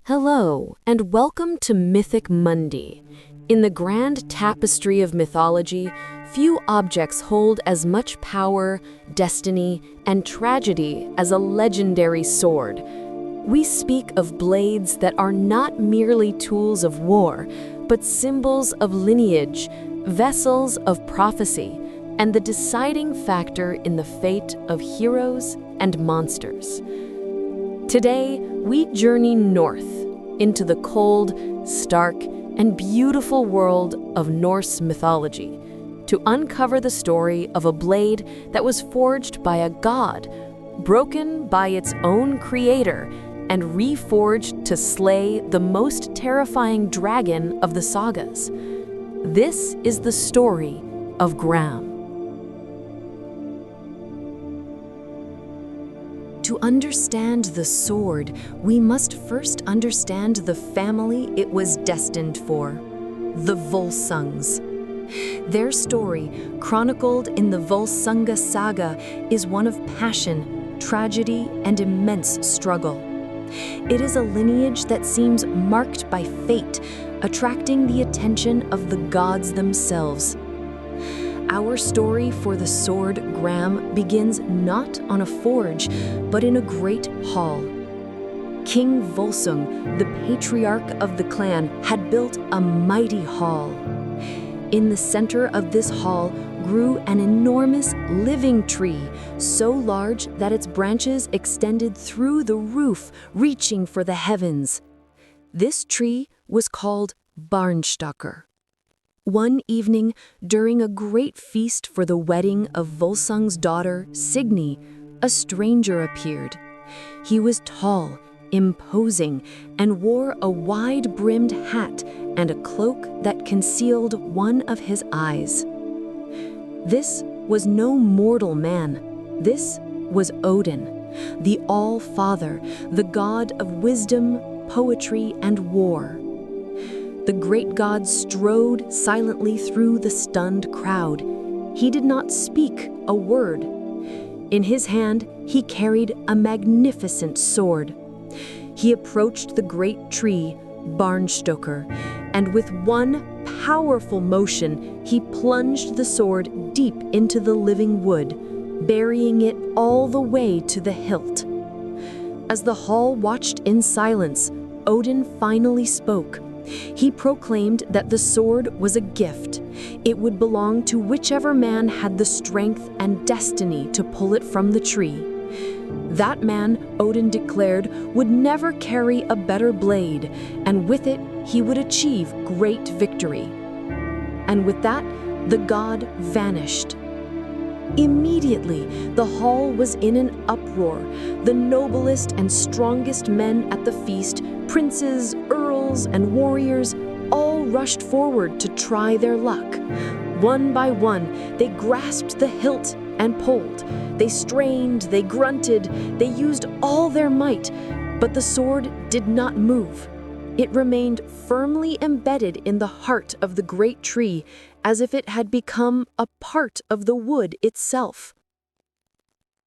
Hello, and welcome to Mythic Mundi. In the grand tapestry of mythology, few objects hold as much power, destiny, and tragedy as a legendary sword. We speak of blades that are not merely tools of war, but symbols of lineage, vessels of prophecy, and the deciding factor in the fate of heroes and monsters. Today, we journey north into the cold, stark, and beautiful world of Norse mythology to uncover the story of a blade that was forged by a god, broken by its own creator, and reforged to slay the most terrifying dragon of the sagas. This is the story of Gram. To understand the sword, we must first understand the family it was destined for, the Volsungs. Their story, chronicled in the Volsunga Saga, is one of passion, tragedy, and immense struggle. It is a lineage that seems marked by fate, attracting the attention of the gods themselves. Our story for the sword Gram begins not on a forge, but in a great hall. King Volsung, the patriarch of the clan, had built a mighty hall. In the center of this hall grew an enormous living tree, so large that its branches extended through the roof, reaching for the heavens. This tree was called Barnstokkr. One evening, during a great feast for the wedding of Volsung's daughter, Signy, a stranger appeared. He was tall, imposing, and wore a wide-brimmed hat and a cloak that concealed one of his eyes. This was no mortal man. This was Odin, the All-Father, the god of wisdom, poetry, and war. The great god strode silently through the stunned crowd. He did not speak a word. In his hand, he carried a magnificent sword. He approached the great tree, Barnstokkr, and with one powerful motion, he plunged the sword deep into the living wood, burying it all the way to the hilt. As the hall watched in silence, Odin finally spoke. He proclaimed that the sword was a gift. It would belong to whichever man had the strength and destiny to pull it from the tree. That man, Odin declared, would never carry a better blade, and with it he would achieve great victory. And with that, the god vanished. Immediately, the hall was in an uproar. The noblest and strongest men at the feast, princes, earls, and warriors, all rushed forward to try their luck. One by one, they grasped the hilt and pulled. They strained, they grunted, they used all their might, but the sword did not move. It remained firmly embedded in the heart of the great tree, as if it had become a part of the wood itself.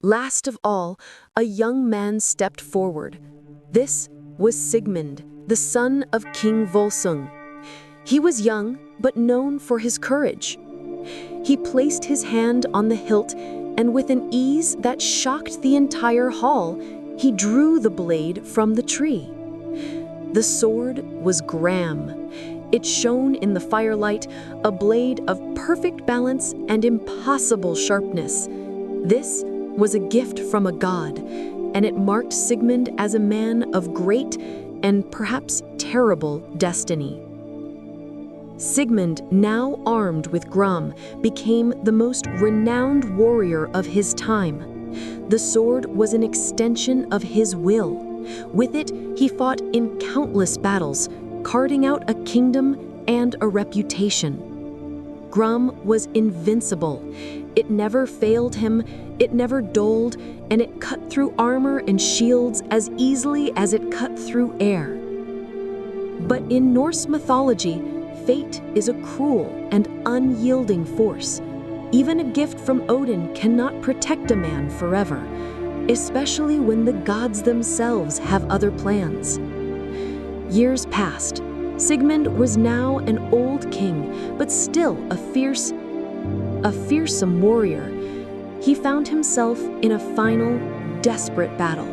Last of all, a young man stepped forward. This was Sigmund, the son of King Volsung. He was young, but known for his courage. He placed his hand on the hilt, and with an ease that shocked the entire hall, he drew the blade from the tree. The sword was Gram. It shone in the firelight, a blade of perfect balance and impossible sharpness. This was a gift from a god, and it marked Sigmund as a man of great and perhaps terrible destiny. Sigmund, now armed with Gram, became the most renowned warrior of his time. The sword was an extension of his will. With it, he fought in countless battles, carting out a kingdom and a reputation. Gram was invincible. It never failed him, it never dulled, and it cut through armor and shields as easily as it cut through air. But in Norse mythology, fate is a cruel and unyielding force. Even a gift from Odin cannot protect a man forever, especially when the gods themselves have other plans. Years passed. Sigmund was now an old king, but still a fearsome warrior. He found himself in a final, desperate battle.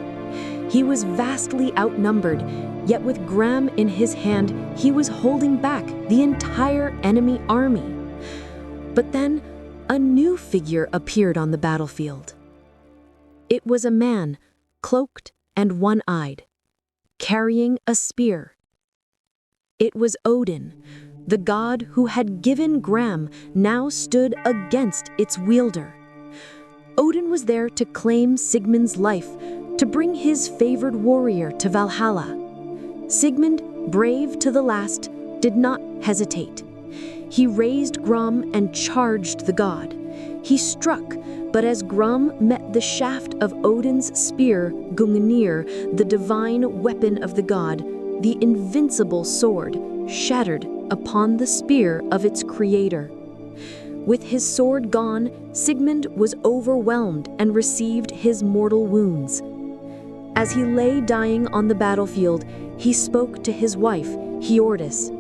He was vastly outnumbered, yet with Gram in his hand, he was holding back the entire enemy army. But then, a new figure appeared on the battlefield. It was a man, cloaked and one-eyed, carrying a spear. It was Odin, the god who had given Gram now stood against its wielder. Odin was there to claim Sigmund's life, to bring his favored warrior to Valhalla. Sigmund, brave to the last, did not hesitate. He raised Gram and charged the god. He struck, but as Gram met the shaft of Odin's spear, Gungnir, the divine weapon of the god, the invincible sword shattered upon the spear of its creator. With his sword gone, Sigmund was overwhelmed and received his mortal wounds. As he lay dying on the battlefield, he spoke to his wife, Hiordis.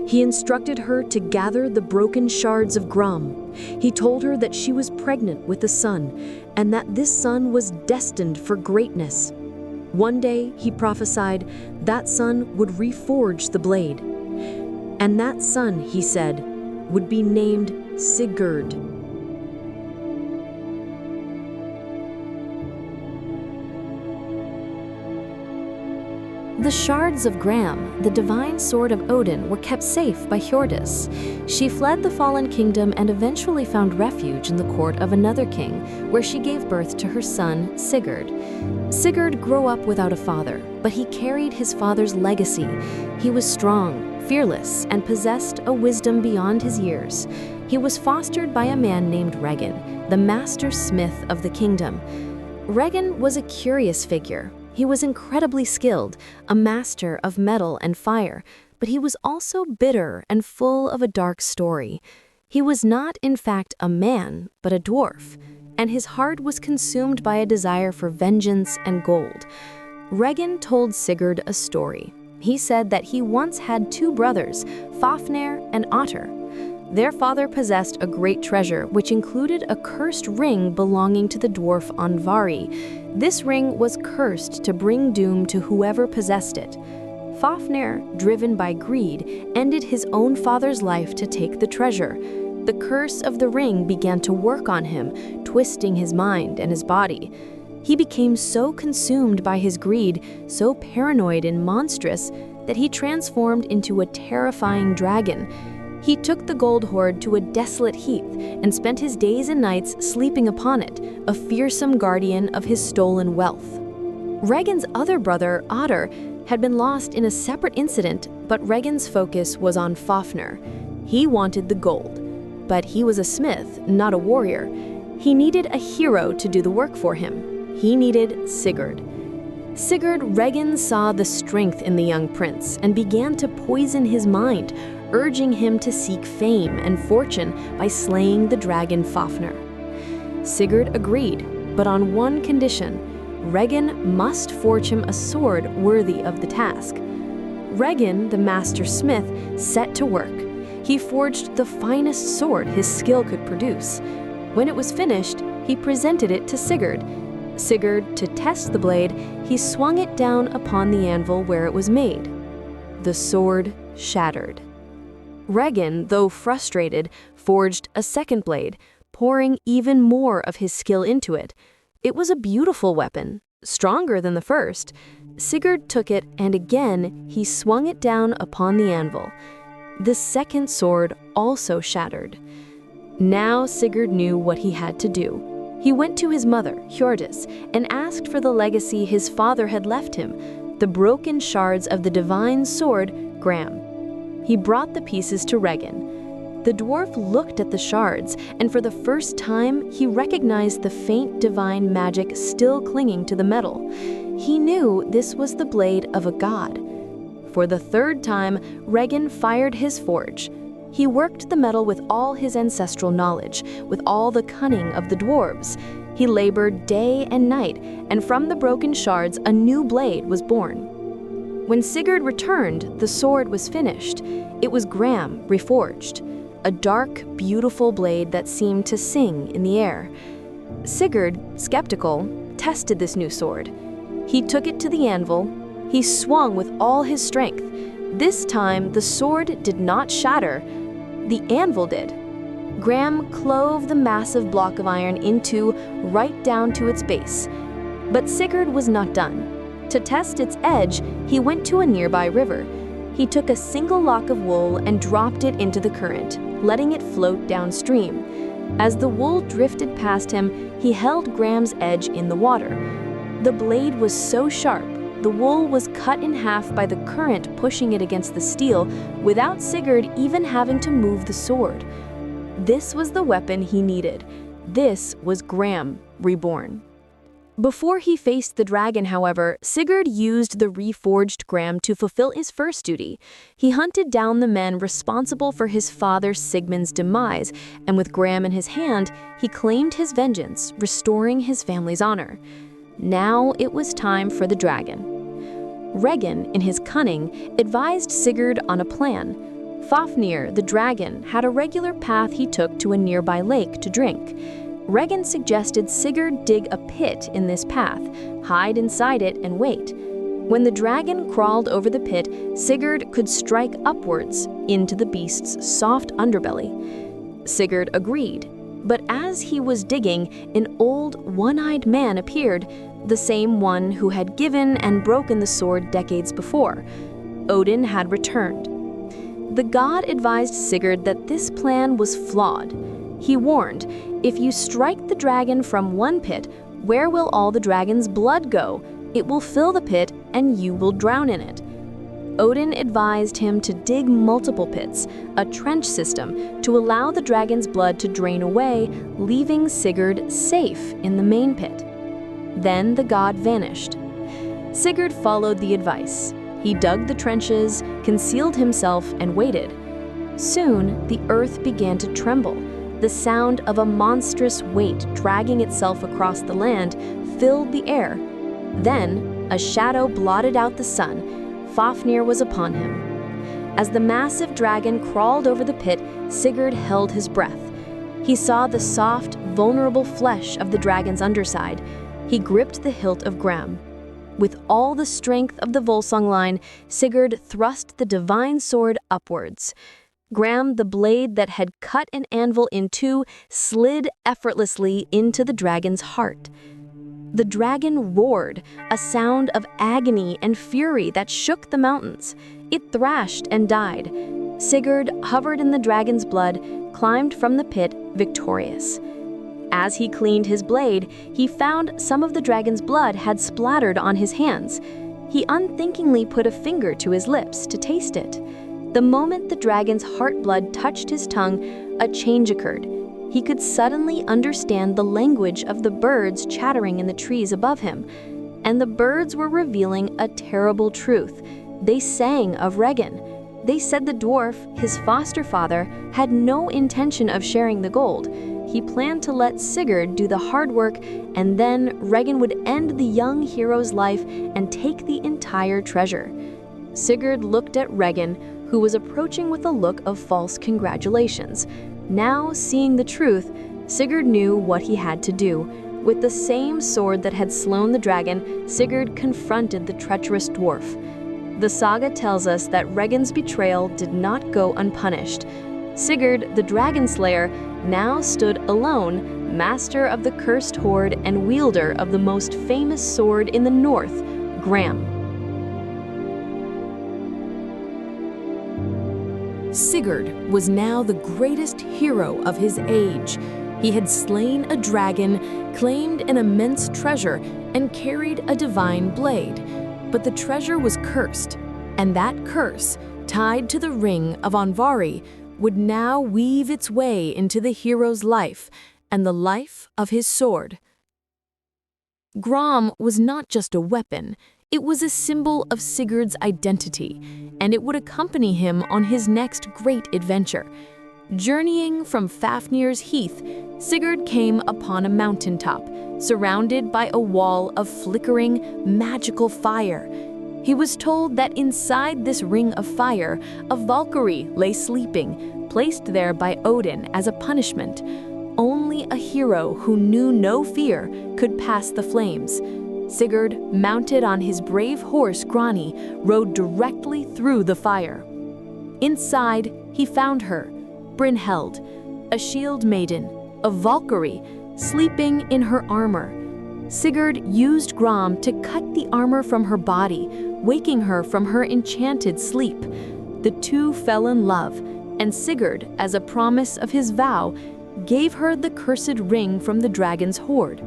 He instructed her to gather the broken shards of Gram. He told her that she was pregnant with a son, and that this son was destined for greatness. One day, he prophesied, that son would reforge the blade. And that son, he said, would be named Sigurd. The shards of Gram, the divine sword of Odin, were kept safe by Hiordis. She fled the fallen kingdom and eventually found refuge in the court of another king, where she gave birth to her son, Sigurd. Sigurd grew up without a father, but he carried his father's legacy. He was strong, fearless, and possessed a wisdom beyond his years. He was fostered by a man named Regin, the master smith of the kingdom. Regin was a curious figure. He was incredibly skilled, a master of metal and fire, but he was also bitter and full of a dark story. He was not, in fact, a man, but a dwarf, and his heart was consumed by a desire for vengeance and gold. Regin told Sigurd a story. He said that he once had two brothers, Fafnir and Otter. Their father possessed a great treasure, which included a cursed ring belonging to the dwarf Andvari. This ring was cursed to bring doom to whoever possessed it. Fafnir, driven by greed, ended his own father's life to take the treasure. The curse of the ring began to work on him, twisting his mind and his body. He became so consumed by his greed, so paranoid and monstrous, that he transformed into a terrifying dragon. He took the gold hoard to a desolate heath and spent his days and nights sleeping upon it, a fearsome guardian of his stolen wealth. Regin's other brother, Otter, had been lost in a separate incident, but Regin's focus was on Fafnir. He wanted the gold, but he was a smith, not a warrior. He needed a hero to do the work for him. He needed Sigurd. Regin saw the strength in the young prince and began to poison his mind, urging him to seek fame and fortune by slaying the dragon Fafnir. Sigurd agreed, but on one condition: Regin must forge him a sword worthy of the task. Regin, the master smith, set to work. He forged the finest sword his skill could produce. When it was finished, he presented it to Sigurd. Sigurd, to test the blade, he swung it down upon the anvil where it was made. The sword shattered. Regin, though frustrated, forged a second blade, pouring even more of his skill into it. It was a beautiful weapon, stronger than the first. Sigurd took it, and again he swung it down upon the anvil. The second sword also shattered. Now Sigurd knew what he had to do. He went to his mother, Hiordis, and asked for the legacy his father had left him, the broken shards of the divine sword, Gram. He brought the pieces to Regin. The dwarf looked at the shards, and for the first time, he recognized the faint divine magic still clinging to the metal. He knew this was the blade of a god. For the third time, Regin fired his forge. He worked the metal with all his ancestral knowledge, with all the cunning of the dwarves. He labored day and night, and from the broken shards a new blade was born. When Sigurd returned, the sword was finished. It was Gram, reforged, a dark, beautiful blade that seemed to sing in the air. Sigurd, skeptical, tested this new sword. He took it to the anvil. He swung with all his strength. This time, the sword did not shatter. The anvil did. Gram clove the massive block of iron in two, right down to its base. But Sigurd was not done. To test its edge, he went to a nearby river. He took a single lock of wool and dropped it into the current, letting it float downstream. As the wool drifted past him, he held Gram's edge in the water. The blade was so sharp, the wool was cut in half by the current pushing it against the steel without Sigurd even having to move the sword. This was the weapon he needed. This was Gram, reborn. Before he faced the dragon, however, Sigurd used the reforged Gram to fulfill his first duty. He hunted down the men responsible for his father Sigmund's demise, and with Gram in his hand, he claimed his vengeance, restoring his family's honor. Now it was time for the dragon. Regin, in his cunning, advised Sigurd on a plan. Fafnir, the dragon, had a regular path he took to a nearby lake to drink. Regin suggested Sigurd dig a pit in this path, hide inside it, and wait. When the dragon crawled over the pit, Sigurd could strike upwards into the beast's soft underbelly. Sigurd agreed, but as he was digging, an old, one-eyed man appeared, the same one who had given and broken the sword decades before. Odin had returned. The god advised Sigurd that this plan was flawed. He warned, if you strike the dragon from one pit, where will all the dragon's blood go? It will fill the pit, and you will drown in it. Odin advised him to dig multiple pits, a trench system, to allow the dragon's blood to drain away, leaving Sigurd safe in the main pit. Then the god vanished. Sigurd followed the advice. He dug the trenches, concealed himself, and waited. Soon, the earth began to tremble. The sound of a monstrous weight dragging itself across the land filled the air. Then, a shadow blotted out the sun. Fafnir was upon him. As the massive dragon crawled over the pit, Sigurd held his breath. He saw the soft, vulnerable flesh of the dragon's underside. He gripped the hilt of Gram. With all the strength of the Volsung line, Sigurd thrust the divine sword upwards. Gram, the blade that had cut an anvil in two, slid effortlessly into the dragon's heart. The dragon roared, a sound of agony and fury that shook the mountains. It thrashed and died. Sigurd hovered in the dragon's blood, climbed from the pit, victorious. As he cleaned his blade, he found some of the dragon's blood had splattered on his hands. He unthinkingly put a finger to his lips to taste it. The moment the dragon's heart blood touched his tongue, a change occurred. He could suddenly understand the language of the birds chattering in the trees above him. And the birds were revealing a terrible truth. They sang of Regin. They said the dwarf, his foster father, had no intention of sharing the gold. He planned to let Sigurd do the hard work, and then Regin would end the young hero's life and take the entire treasure. Sigurd looked at Regin, who was approaching with a look of false congratulations. Now, seeing the truth, Sigurd knew what he had to do. With the same sword that had slain the dragon, Sigurd confronted the treacherous dwarf. The saga tells us that Regin's betrayal did not go unpunished. Sigurd, the dragon slayer, now stood alone, master of the cursed horde and wielder of the most famous sword in the north, Gram. Sigurd was now the greatest hero of his age. He had slain a dragon, claimed an immense treasure, and carried a divine blade. But the treasure was cursed, and that curse, tied to the ring of Andvari, would now weave its way into the hero's life and the life of his sword. Gram was not just a weapon, it was a symbol of Sigurd's identity, and it would accompany him on his next great adventure. Journeying from Fafnir's heath, Sigurd came upon a mountaintop, surrounded by a wall of flickering, magical fire. He was told that inside this ring of fire, a Valkyrie lay sleeping, placed there by Odin as a punishment. Only a hero who knew no fear could pass the flames. Sigurd, mounted on his brave horse Grani, rode directly through the fire. Inside, he found her, Brynhild, a shield maiden, a Valkyrie, sleeping in her armor. Sigurd used Gram to cut the armor from her body, waking her from her enchanted sleep. The two fell in love, and Sigurd, as a promise of his vow, gave her the cursed ring from the dragon's hoard.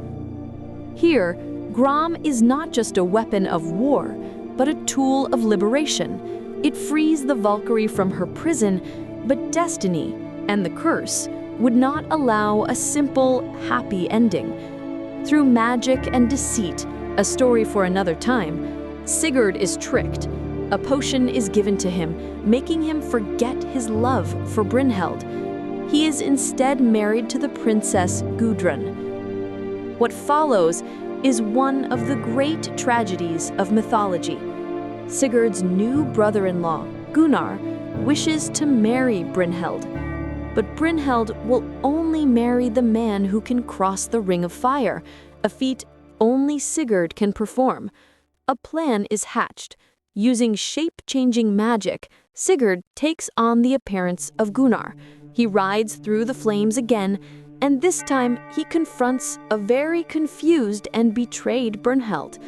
Here, Gram is not just a weapon of war, but a tool of liberation. It frees the Valkyrie from her prison, but destiny, and the curse, would not allow a simple, happy ending. Through magic and deceit, a story for another time, Sigurd is tricked. A potion is given to him, making him forget his love for Brynhild. He is instead married to the princess Gudrun. What follows is one of the great tragedies of mythology. Sigurd's new brother-in-law, Gunnar, wishes to marry Brynhild. But Brynhild will only marry the man who can cross the Ring of Fire, a feat only Sigurd can perform. A plan is hatched. Using shape-changing magic, Sigurd takes on the appearance of Gunnar. He rides through the flames again, and this time he confronts a very confused and betrayed Brynhild.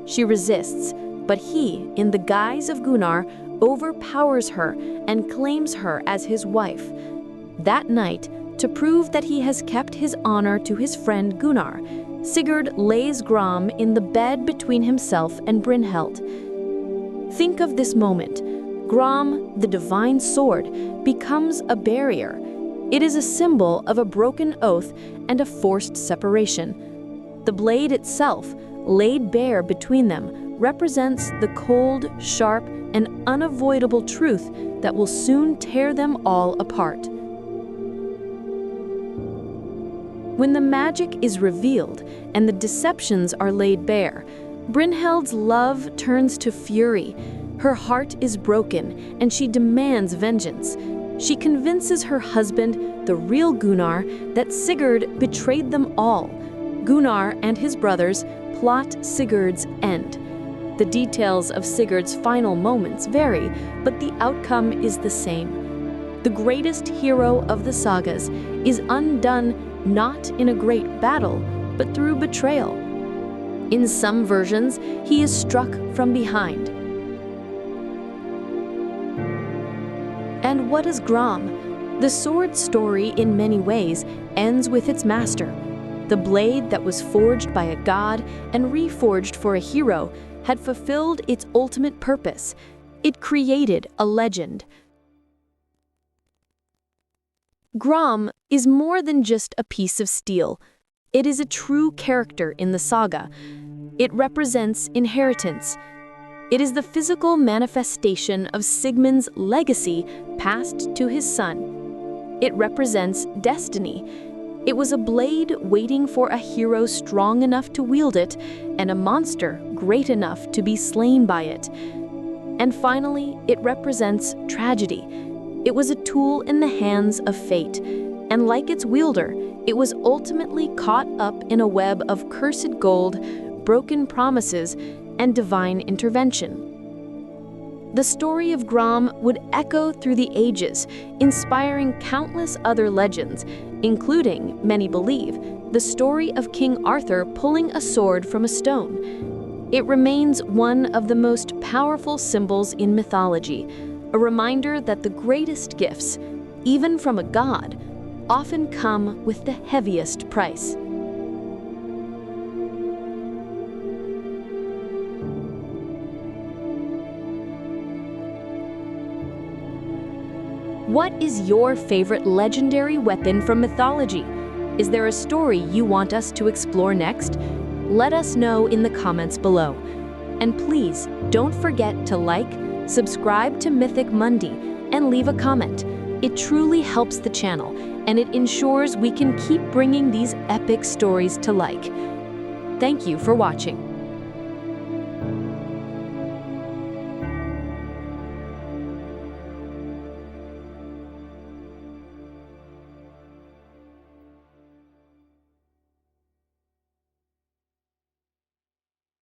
She resists, but he, in the guise of Gunnar, overpowers her and claims her as his wife. That night, to prove that he has kept his honor to his friend Gunnar, Sigurd lays Gram in the bed between himself and Brynhild. Think of this moment. Gram, the divine sword, becomes a barrier. It is a symbol of a broken oath and a forced separation. The blade itself, laid bare between them, represents the cold, sharp, and unavoidable truth that will soon tear them all apart. When the magic is revealed and the deceptions are laid bare, Brynhild's love turns to fury. Her heart is broken, and she demands vengeance. She convinces her husband, the real Gunnar, that Sigurd betrayed them all. Gunnar and his brothers plot Sigurd's end. The details of Sigurd's final moments vary, but the outcome is the same. The greatest hero of the sagas is undone not in a great battle, but through betrayal. In some versions, he is struck from behind. And what is Gram? The sword story, in many ways, ends with its master. The blade that was forged by a god and reforged for a hero had fulfilled its ultimate purpose. It created a legend. Gram is more than just a piece of steel. It is a true character in the saga. It represents inheritance. It is the physical manifestation of Sigmund's legacy passed to his son. It represents destiny. It was a blade waiting for a hero strong enough to wield it, and a monster great enough to be slain by it. And finally, it represents tragedy. It was a tool in the hands of fate, and like its wielder, it was ultimately caught up in a web of cursed gold, broken promises, and divine intervention. The story of Gram would echo through the ages, inspiring countless other legends, including, many believe, the story of King Arthur pulling a sword from a stone. It remains one of the most powerful symbols in mythology, a reminder that the greatest gifts, even from a god, often come with the heaviest price. What is your favorite legendary weapon from mythology? Is there a story you want us to explore next? Let us know in the comments below. And please, don't forget to like, subscribe to Mythic Mundi, and leave a comment. It truly helps the channel, and it ensures we can keep bringing these epic stories to life. Thank you for watching.